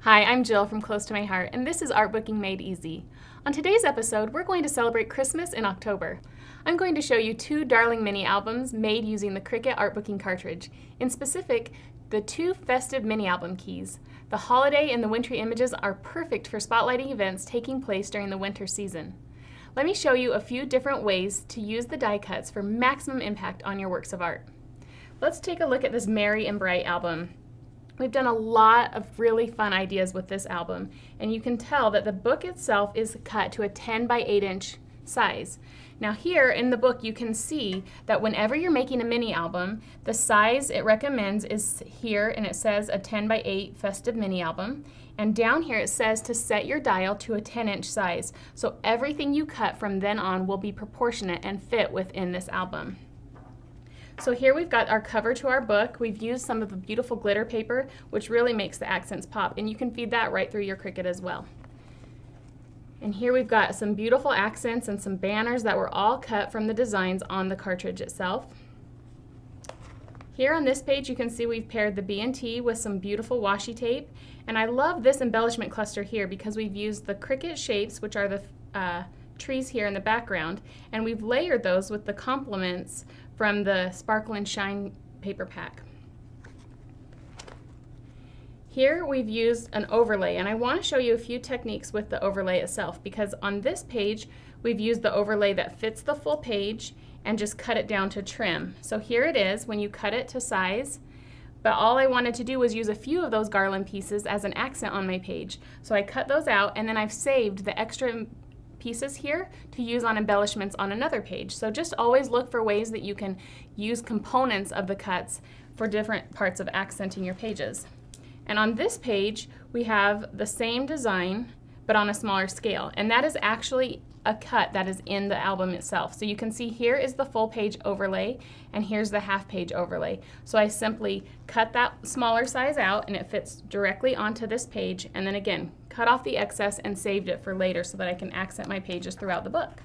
Hi, I'm Jill from Close to My Heart, and this is Artbooking Made Easy. On today's episode, we're going to celebrate Christmas in October. I'm going to show you two darling mini albums made using the Cricut Artbooking cartridge. In specific, the two Festive mini album keys. The holiday and the wintry images are perfect for spotlighting events taking place during the winter season. Let me show you a few different ways to use the die cuts for maximum impact on your works of art. Let's take a look at this Merry and Bright album. We've done a lot of really fun ideas with this album, and you can tell that the book itself is cut to a 10 by 8 inch size. Now here in the book you can see that whenever you're making a mini album, the size it recommends is here, and it says a 10 by 8 Festive mini album, and down here it says to set your dial to a 10-inch size, so everything you cut from then on will be proportionate and fit within this album. So here we've got our cover to our book. We've used some of the beautiful glitter paper, which really makes the accents pop, and you can feed that right through your Cricut as well. And here we've got some beautiful accents and some banners that were all cut from the designs on the cartridge itself. Here on this page you can see we've paired the B&T with some beautiful washi tape, and I love this embellishment cluster here because we've used the Cricut shapes, which are the trees here in the background, and we've layered those with the complements from the Sparkle and Shine paper pack. Here we've used an overlay, and I want to show you a few techniques with the overlay itself, because on this page we've used the overlay that fits the full page and just cut it down to trim. So here it is when you cut it to size, but all I wanted to do was use a few of those garland pieces as an accent on my page. So I cut those out, and then I've saved the extra pieces here to use on embellishments on another page. So just always look for ways that you can use components of the cuts for different parts of accenting your pages. And on this page we have the same design but on a smaller scale, and that is actually a cut that is in the album itself. So you can see here is the full page overlay and here's the half page overlay. So I simply cut that smaller size out and it fits directly onto this page, and then again cut off the excess and saved it for later so that I can accent my pages throughout the book.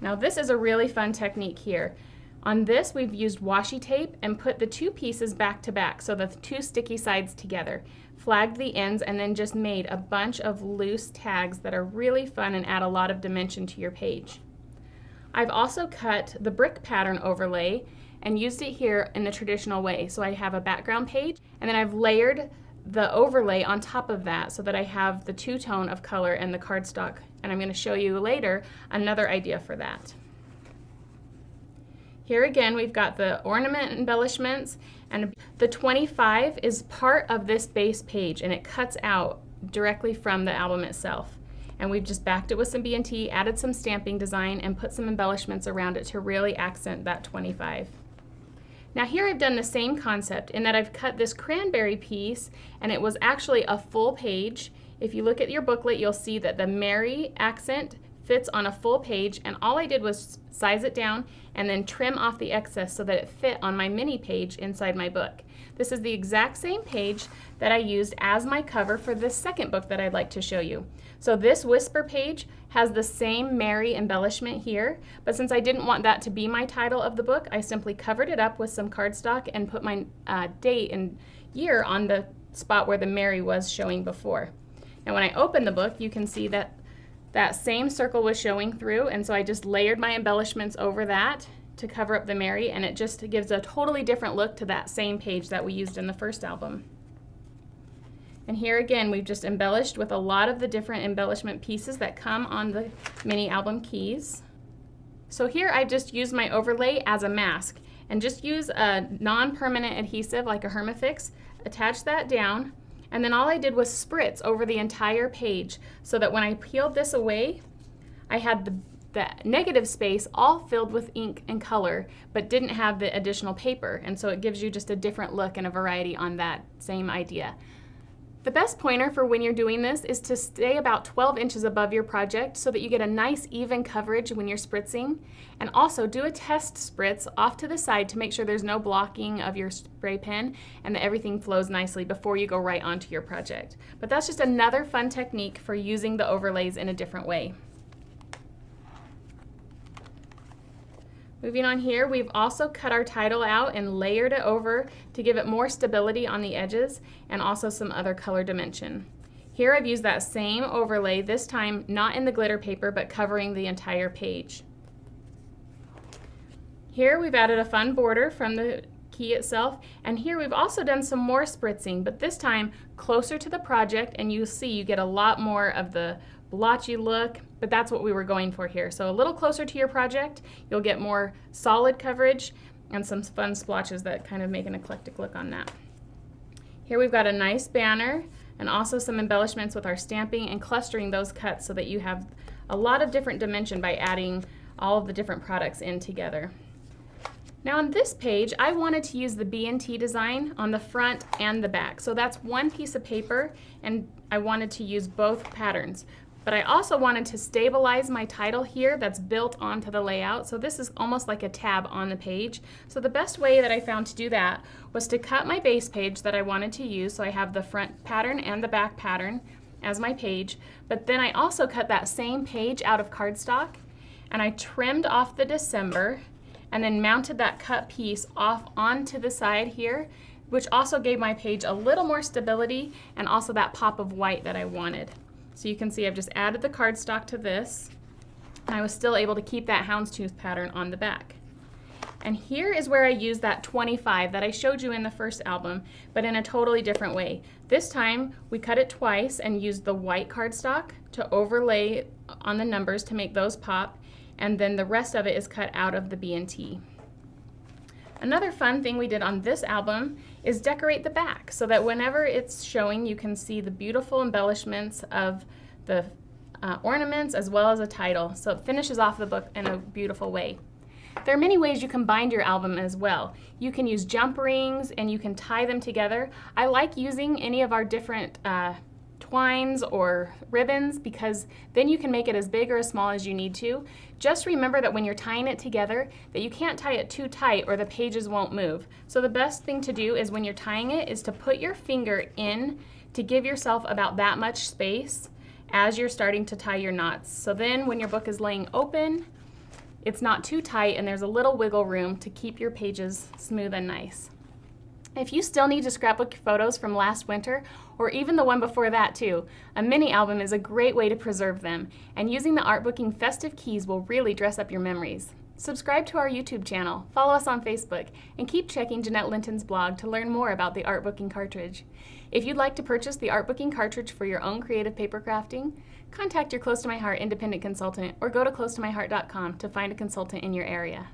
Now this is a really fun technique here. On this we've used washi tape and put the two pieces back to back, so the two sticky sides together, flagged the ends, and then just made a bunch of loose tags that are really fun and add a lot of dimension to your page. I've also cut the brick pattern overlay and used it here in the traditional way. So I have a background page, and then I've layered the overlay on top of that so that I have the two-tone of color and the cardstock, and I'm going to show you later another idea for that. Here again we've got the ornament embellishments, and the 25 is part of this base page and it cuts out directly from the album itself. And we've just backed it with some B&T, added some stamping design, and put some embellishments around it to really accent that 25. Now here I've done the same concept in that I've cut this cranberry piece, and it was actually a full page. If you look at your booklet you'll see that the Merry accent fits on a full page, and all I did was size it down and then trim off the excess so that it fit on my mini page inside my book. This is the exact same page that I used as my cover for this second book that I'd like to show you. So this Whisper page has the same Merry embellishment here, but since I didn't want that to be my title of the book, I simply covered it up with some cardstock and put my date and year on the spot where the Merry was showing before. And when I open the book you can see that that same circle was showing through, and so I just layered my embellishments over that to cover up the Merry, and it just gives a totally different look to that same page that we used in the first album. And here again we've just embellished with a lot of the different embellishment pieces that come on the mini album keys. So here I've just used my overlay as a mask, and just use a non-permanent adhesive like a Hermafix, attach that down, and then all I did was spritz over the entire page so that when I peeled this away, I had the negative space all filled with ink and color, but didn't have the additional paper, and so it gives you just a different look and a variety on that same idea. The best pointer for when you're doing this is to stay about 12 inches above your project so that you get a nice even coverage when you're spritzing, and also do a test spritz off to the side to make sure there's no blocking of your spray pen and that everything flows nicely before you go right onto your project. But that's just another fun technique for using the overlays in a different way. Moving on here, we've also cut our title out and layered it over to give it more stability on the edges and also some other color dimension. Here I've used that same overlay, this time not in the glitter paper but covering the entire page. Here we've added a fun border from the key itself, and here we've also done some more spritzing, but this time closer to the project, and you'll see you get a lot more of the blotchy look, but that's what we were going for here. So a little closer to your project, you'll get more solid coverage and some fun splotches that kind of make an eclectic look on that. Here we've got a nice banner and also some embellishments with our stamping and clustering those cuts so that you have a lot of different dimension by adding all of the different products in together. Now on this page, I wanted to use the B&T design on the front and the back. So that's one piece of paper, and I wanted to use both patterns. But I also wanted to stabilize my title here that's built onto the layout. So this is almost like a tab on the page. So the best way that I found to do that was to cut my base page that I wanted to use. So I have the front pattern and the back pattern as my page. But then I also cut that same page out of cardstock, and I trimmed off the December and then mounted that cut piece off onto the side here, which also gave my page a little more stability and also that pop of white that I wanted. So you can see I've just added the cardstock to this, and I was still able to keep that houndstooth pattern on the back. And here is where I used that 25 that I showed you in the first album, but in a totally different way. This time we cut it twice and used the white cardstock to overlay on the numbers to make those pop, and then the rest of it is cut out of the B&T. Another fun thing we did on this album is decorate the back so that whenever it's showing you can see the beautiful embellishments of the ornaments as well as a title, so it finishes off the book in a beautiful way. There are many ways you can bind your album as well. You can use jump rings and you can tie them together. I like using any of our different twines or ribbons because then you can make it as big or as small as you need to. Just remember that when you're tying it together that you can't tie it too tight or the pages won't move. So the best thing to do is when you're tying it is to put your finger in to give yourself about that much space as you're starting to tie your knots. So then when your book is laying open, it's not too tight and there's a little wiggle room to keep your pages smooth and nice. If you still need to scrapbook photos from last winter, or even the one before that too, a mini album is a great way to preserve them, and using the Artbooking Festive keys will really dress up your memories. Subscribe to our YouTube channel, follow us on Facebook, and keep checking Jeanette Linton's blog to learn more about the Artbooking cartridge. If you'd like to purchase the Artbooking cartridge for your own creative paper crafting, contact your Close to My Heart independent consultant or go to closetomyheart.com to find a consultant in your area.